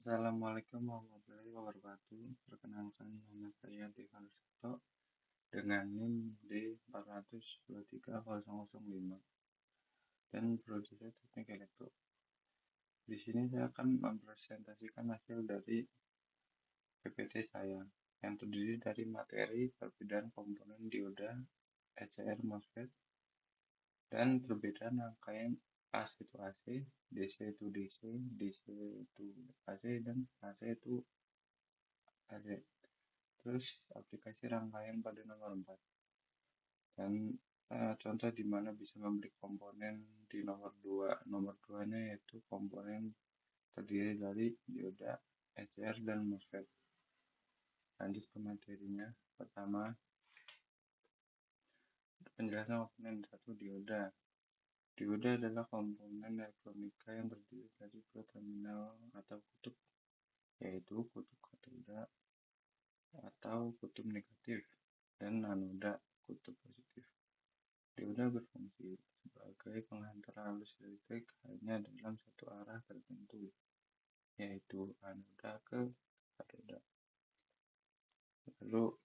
Assalamualaikum warahmatullahi wabarakatuh. Perkenalkan, nama saya Deva Lusato dengan NIM D4230005 dan prodi saya Teknik Elektro. Di sini saya akan mempresentasikan hasil dari PPT saya yang terdiri dari materi perbedaan komponen dioda, ECR MOSFET, dan perbedaan rangkaian AC itu AC, DC itu DC, DC itu AC, dan AC itu AC. Terus aplikasi rangkaian pada nomor 4 dan contoh di mana bisa membeli komponen di nomor 2. Nomor 2 nya yaitu komponen terdiri dari dioda, ECR, dan MOSFET. Lanjut ke materinya. Pertama, penjelasan komponen 1, dioda. Dioda adalah komponen elektronika yang terdiri dari dua terminal atau kutub, yaitu kutub katoda atau kutub negatif dan anoda kutub positif. Dioda berfungsi sebagai penghantar arus listrik hanya dalam satu arah tertentu, yaitu anoda ke katoda. Lalu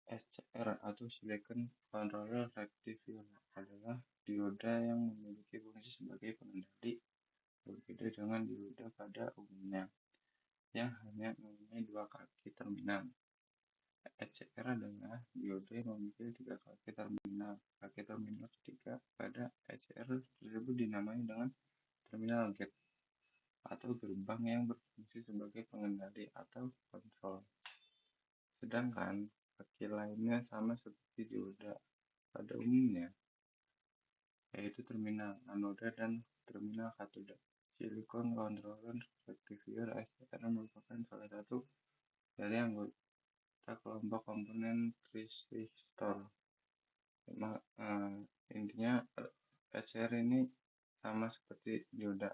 SCR atau Silicon Controller Rectifier adalah dioda yang memiliki fungsi sebagai pengendali, berbeda dengan dioda pada umumnya yang hanya mempunyai dua kaki terminal. ECR adalah dioda yang memiliki tiga kaki terminal. Kaki terminal ketiga pada ECR tersebut dinamai dengan terminal gate atau gerbang yang berfungsi sebagai pengendali atau kontrol. Sedangkan kaki lainnya sama seperti dioda pada umumnya, yaitu terminal anoda dan terminal katoda. Silicon Controller Rectifier SCR merupakan salah satu dari anggota kelompok komponen transistor. Intinya ECR ini sama seperti dioda,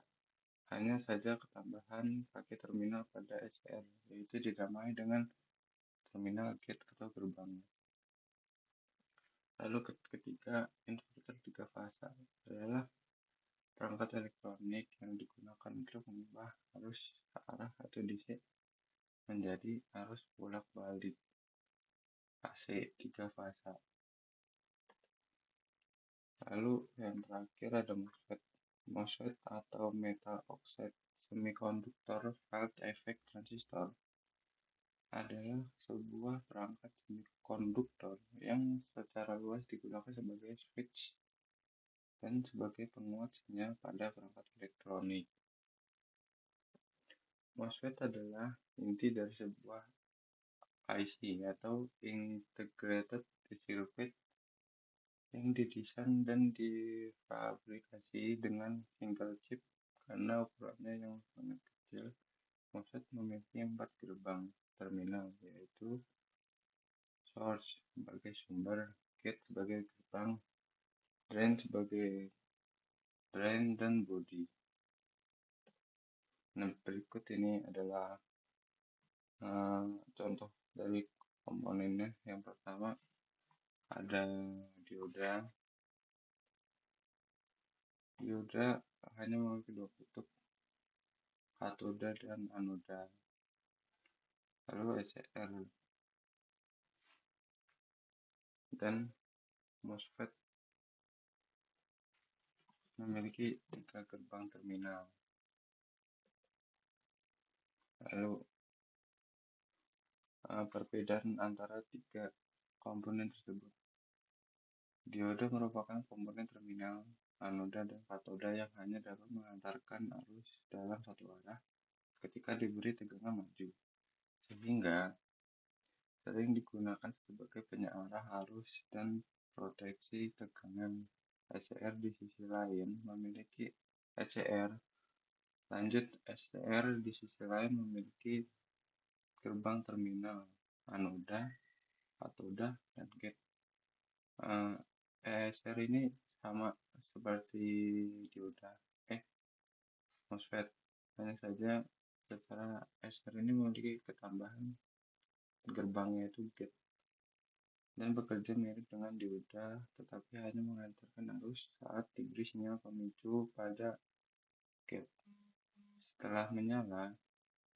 hanya saja ketambahan kaki terminal pada ECR, yaitu dinamai dengan terminal gate atau gerbang. Lalu ketiga, inverter 3 fasa adalah perangkat elektronik yang digunakan untuk mengubah arus arah atau DC menjadi arus bolak-balik AC 3 fasa. Lalu yang terakhir ada MOSFET. MOSFET atau Metal Oxide Semiconductor Field Effect Transistor adalah sebuah perangkat semikonduktor yang secara luas digunakan sebagai switch dan sebagai penguat sinyal pada perangkat elektronik. MOSFET adalah inti dari sebuah IC atau Integrated Circuit yang didesain dan difabrikasi dengan single chip. Karena ukurannya yang sangat kecil, MOSFET memiliki 4 gerbang terminal, yaitu source sebagai sumber, gate sebagai gerbang, drain sebagai drain, dan body. Nah, berikut ini adalah contoh dari komponennya. Yang pertama ada dioda. Dioda hanya memiliki dua kutub, katoda dan anoda. Lalu ECR dan MOSFET memiliki 3 gerbang terminal. Lalu perbedaan antara 3 komponen tersebut. Dioda merupakan komponen terminal anoda dan katoda yang hanya dapat mengantarkan arus dalam satu arah ketika diberi tegangan maju, sehingga sering digunakan sebagai penyearah arus dan proteksi tegangan. ECR di sisi lain memiliki gerbang terminal anoda, katoda, dan gate. ECR ini sama seperti dioda MOSFET, hanya saja secara ECR ini memiliki ketambahan gerbangnya itu gate dan bekerja mirip dengan dioda, tetapi hanya mengantarkan arus saat diberi sinyal pemicu pada gate. Setelah menyala,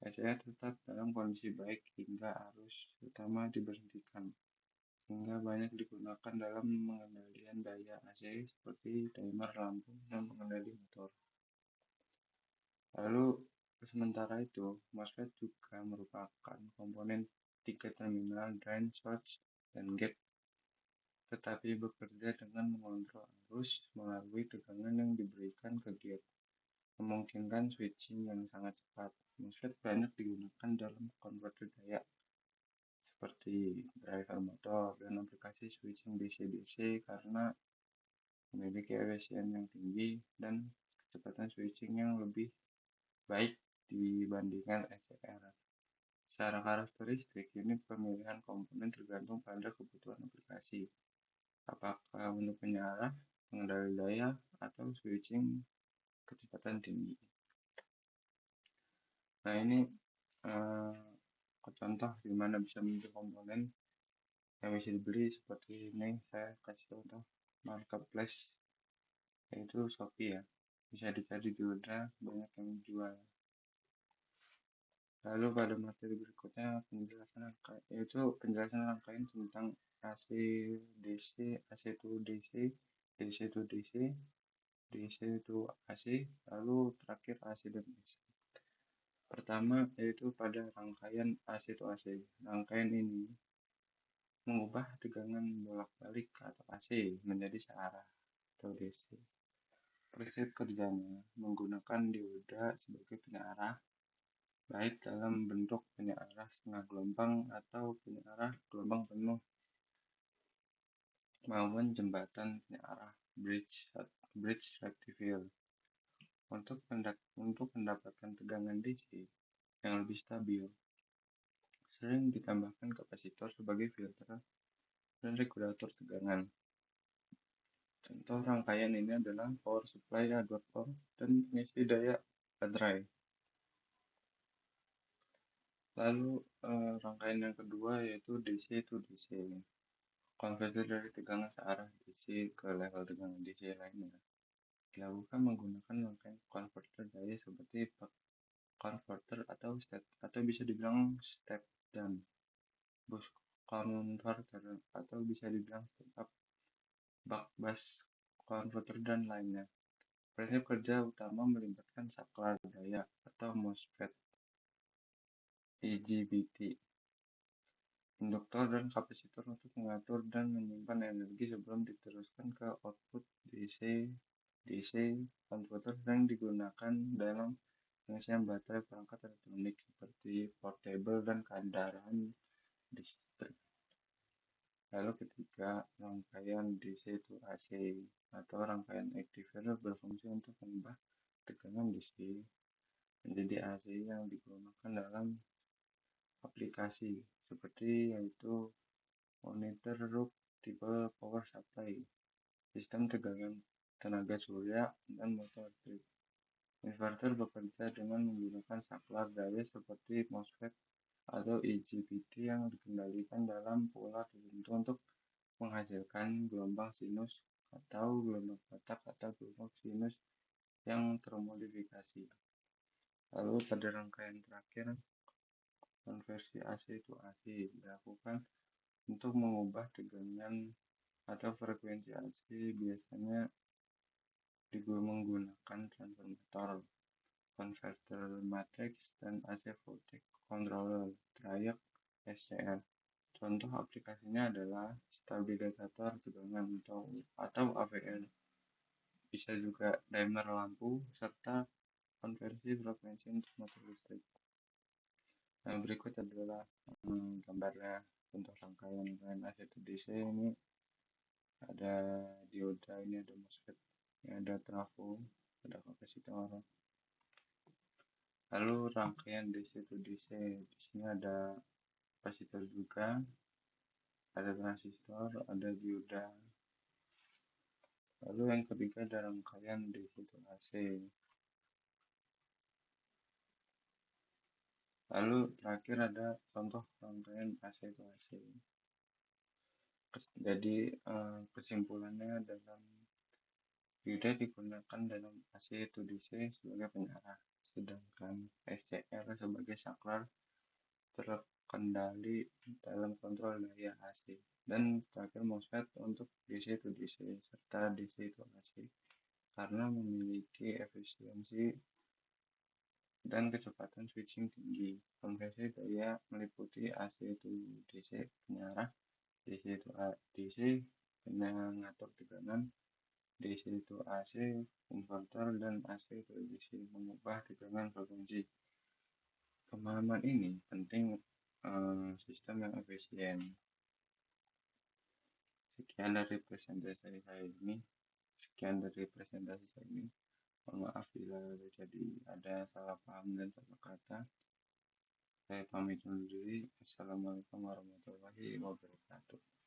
SCR tetap dalam kondisi baik hingga arus utama diberhentikan, sehingga banyak digunakan dalam pengendalian daya AC seperti timer lampu dan pengendali motor. Lalu, sementara itu, MOSFET juga merupakan komponen tiga terminal drain, source, dan gate, tetapi bekerja dengan mengontrol arus melalui tegangan yang diberikan ke gate, memungkinkan switching yang sangat cepat. MOSFET banyak digunakan dalam konverter daya, seperti driver motor dan aplikasi switching DC-DC karena memiliki efisien yang tinggi dan kecepatan switching yang lebih baik dibandingkan SCR. Secara karakteristik, ini pemilihan komponen tergantung pada kebutuhan aplikasi, apakah untuk penyarah, pengendali daya, atau switching kecepatan tinggi. Nah, ini contoh di mana bisa memilih komponen yang bisa dibeli seperti ini. Saya kasih contoh marketplace, yaitu Shopee ya. Bisa dicari di Udra, banyak yang jual. Lalu pada materi berikutnya penjelasan rangkaian tentang AC DC, AC to DC, DC to DC, DC to AC, lalu terakhir AC dan DC. Pertama yaitu pada rangkaian AC to AC. Rangkaian ini mengubah tegangan bolak-balik atau AC menjadi searah atau DC. Prinsip kerjanya menggunakan dioda sebagai penyearah, baik dalam bentuk penyearah setengah gelombang atau penyearah gelombang penuh maupun jembatan penyearah bridge rectifier. Untuk mendapatkan tegangan DC yang lebih stabil, sering ditambahkan kapasitor sebagai filter dan regulator tegangan. Contoh rangkaian ini adalah power supply adaptor dan pengisi daya baterai. Lalu rangkaian yang kedua yaitu DC to DC. Konversi dari tegangan searah DC ke level tegangan DC lainnya dilakukan menggunakan rangkaian konverter daya seperti buck converter atau bisa dibilang step down, boost converter atau bisa dibilang step up, buck bus converter dan lainnya. Prinsip kerja utama melibatkan saklar daya atau MOSFET, IGBT, induktor dan kapasitor untuk mengatur dan menyimpan energi sebelum diteruskan ke output DC konverter yang digunakan dalam pengisian baterai perangkat elektronik seperti portable dan kendaraan listrik. Lalu ketiga, rangkaian DC to AC atau rangkaian rectifier berfungsi untuk mengubah tegangan DC menjadi AC yang digunakan dalam aplikasi seperti yaitu monitor room tipe power supply, sistem tegangan tenaga surya, dan motor listrik. Inverter bekerja dengan menggunakan saklar daya seperti MOSFET atau IGBT yang dikendalikan dalam pola tertentu untuk menghasilkan gelombang sinus atau gelombang kotak atau gelombang sinus yang termodifikasi. Lalu pada rangkaian terakhir, konversi AC to AC dilakukan untuk mengubah tegangan atau frekuensi AC biasanya menggunakan transformator, konverter matrix, dan AC voltage controller trayek SCR. Contoh aplikasinya adalah stabilisator tegangan atau AVL, bisa juga dimer lampu, serta konversi frekuensi untuk motor listrik. Nah, berikut adalah gambarnya untuk rangkaian AC to DC. Ini ada dioda, ini ada MOSFET, ini ada trafo, ada kapasitor. Lalu rangkaian DC to DC, di sini ada kapasitor juga, ada transistor, ada dioda. Lalu yang ketiga ada rangkaian DC to AC. Lalu terakhir ada contoh rangkaian AC to AC. Jadi kesimpulannya dalam dioda digunakan dalam AC to DC sebagai penyarah, sedangkan SCR sebagai sebagai saklar terkendali dalam kontrol daya AC, dan terakhir MOSFET untuk DC to DC serta DC to AC karena memiliki efisiensi dan kecepatan switching tinggi. Konversi daya meliputi AC to DC penyarah, DC to DC pengatur tekanan, DC to AC konverter, dan AC to DC mengubah tekanan frekuensi. Pemahaman ini penting sistem yang efisien. Sekian dari presentasi saya ini. Mohon maaf bila jadi ada salah paham dan salah kata. Saya pamit undur diri. Assalamualaikum warahmatullahi wabarakatuh.